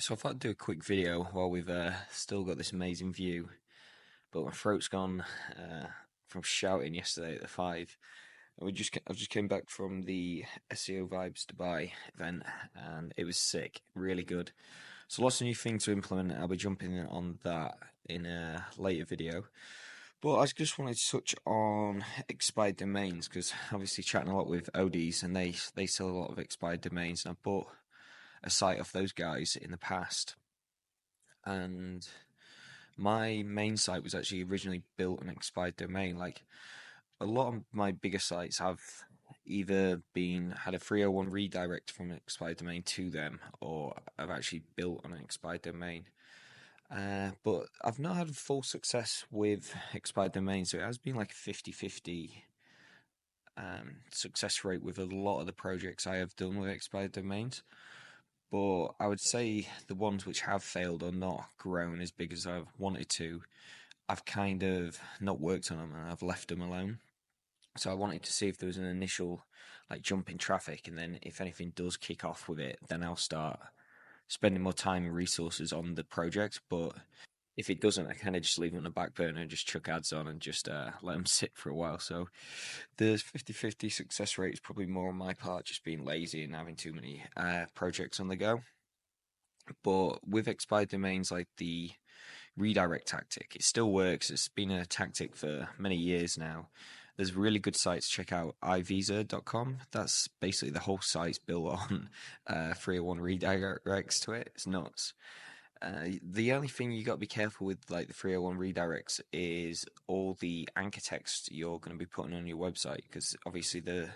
So I thought I'd do a quick video while we've still got this amazing view, but my throat's gone from shouting yesterday at the five. And I've just came back from the SEO Vibes Dubai event, and it was sick, really good. So lots of new things to implement. I'll be jumping in on that in a later video. But I just wanted to touch on expired domains because obviously chatting a lot with ODs and they sell a lot of expired domains, and I bought a site off those guys in the past. And my main site was actually originally built an expired domain. Like a lot of my bigger sites have either been had a 301 redirect from an expired domain to them, or I've actually built on an expired domain. But I've not had full success with expired domains, so it has been like a 50-50 success rate with a lot of the projects I have done with expired domains. But I would say the ones which have failed or not grown as big as I've wanted to, I've kind of not worked on them and I've left them alone. So I wanted to see if there was an initial like jump in traffic, and then if anything does kick off with it, then I'll start spending more time and resources on the project. But if it doesn't, I kind of just leave it on the back burner and just chuck ads on and just let them sit for a while. So the 50-50 success rate is probably more on my part, just being lazy and having too many projects on the go. But with expired domains, like the redirect tactic, it still works. It's been a tactic for many years now. There's really good sites. Check out ivisa.com. That's basically the whole site's built on 301 redirects to it. It's nuts. The only thing you got to be careful with, like the 301 redirects, is all the anchor text you're going to be putting on your website, because obviously that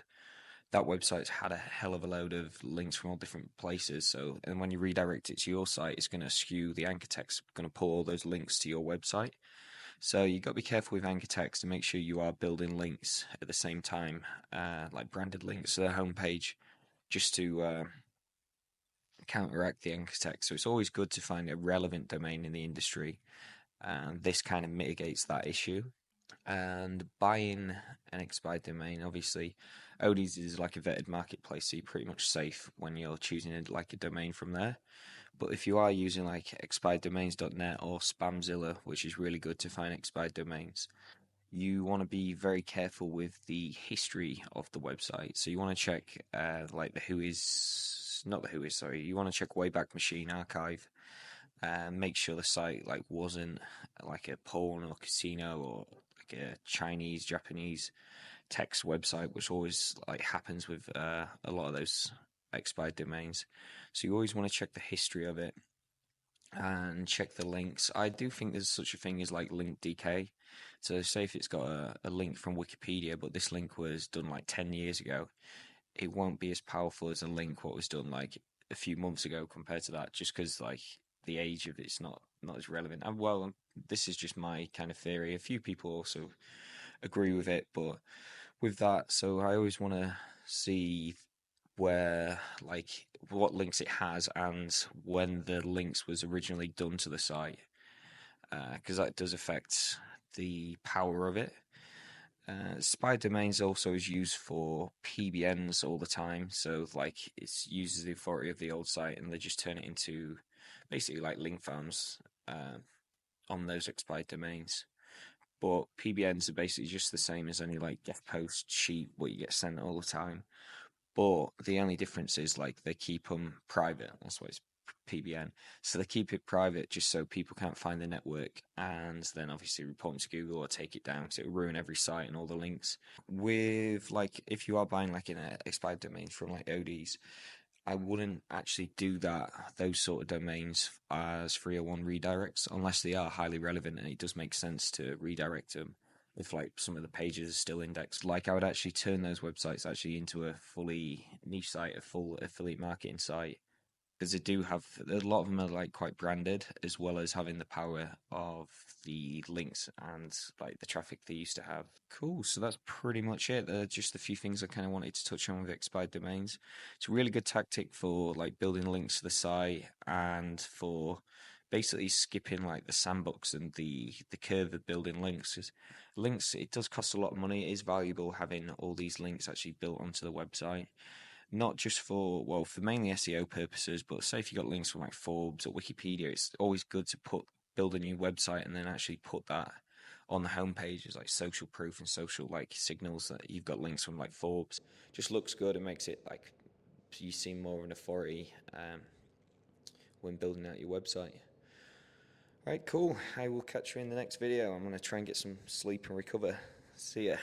website's had a hell of a load of links from all different places. So, and when you redirect it to your site, it's going to skew the anchor text, going to pull all those links to your website. So you got to be careful with anchor text and make sure you are building links at the same time, like branded links to the homepage, just to counteract the anchor text. So it's always good to find a relevant domain in the industry, and this kind of mitigates that issue. And buying an expired domain, obviously, Odys is like a vetted marketplace, so you're pretty much safe when you're choosing like a domain from there. But if you are using like expireddomains.net or Spamzilla, which is really good to find expired domains, you want to be very careful with the history of the website. So you want to check like the who is not the who is sorry. You want to check Wayback Machine Archive and make sure the site like wasn't like a porn or casino or like a Chinese Japanese text website, which always like happens with a lot of those expired domains. So you always want to check the history of it and check the links. I do think there's such a thing as like link decay. So say if it's got a link from Wikipedia, but this link was done like 10 years ago, it won't be as powerful as a link what was done like a few months ago compared to that, just because like the age of it's not as relevant. And well, this is just my kind of theory. A few people also agree with it, but with that, so I always want to see where like what links it has and when the links was originally done to the site, because that does affect the power of it. Spy domains also is used for PBNs all the time, so like it uses the authority of the old site and they just turn it into basically like link farms on those expired domains. But PBNs are basically just the same as any like get post sheet what you get sent all the time. But the only difference is like they keep them private. That's why it's PBN. So they keep it private just so people can't find the network, and then obviously report them to Google or take it down because it'll ruin every site and all the links. With like if you are buying like an expired domain from like ODs, I wouldn't actually do that those sort of domains as 301 redirects unless they are highly relevant and it does make sense to redirect them if like some of the pages are still indexed. Like I would actually turn those websites actually into a fully niche site, a full affiliate marketing site, because they do have a lot of them are like quite branded as well as having the power of the links and like the traffic they used to have. Cool, so that's pretty much it. Just a few things I kind of wanted to touch on with expired domains. It's a really good tactic for like building links to the site and for basically skipping like the sandbox and the curve of building links. 'Cause links, it does cost a lot of money. It is valuable having all these links actually built onto the website. not just for mainly SEO purposes, but say if you got links from like Forbes or Wikipedia, it's always good to build a new website and then actually put that on the homepage as like social proof and social like signals that you've got links from like Forbes. Just looks good and makes it like you seem more of an authority when building out your website. Right, cool. I will catch you in the next video. I'm going to try and get some sleep and recover. See ya.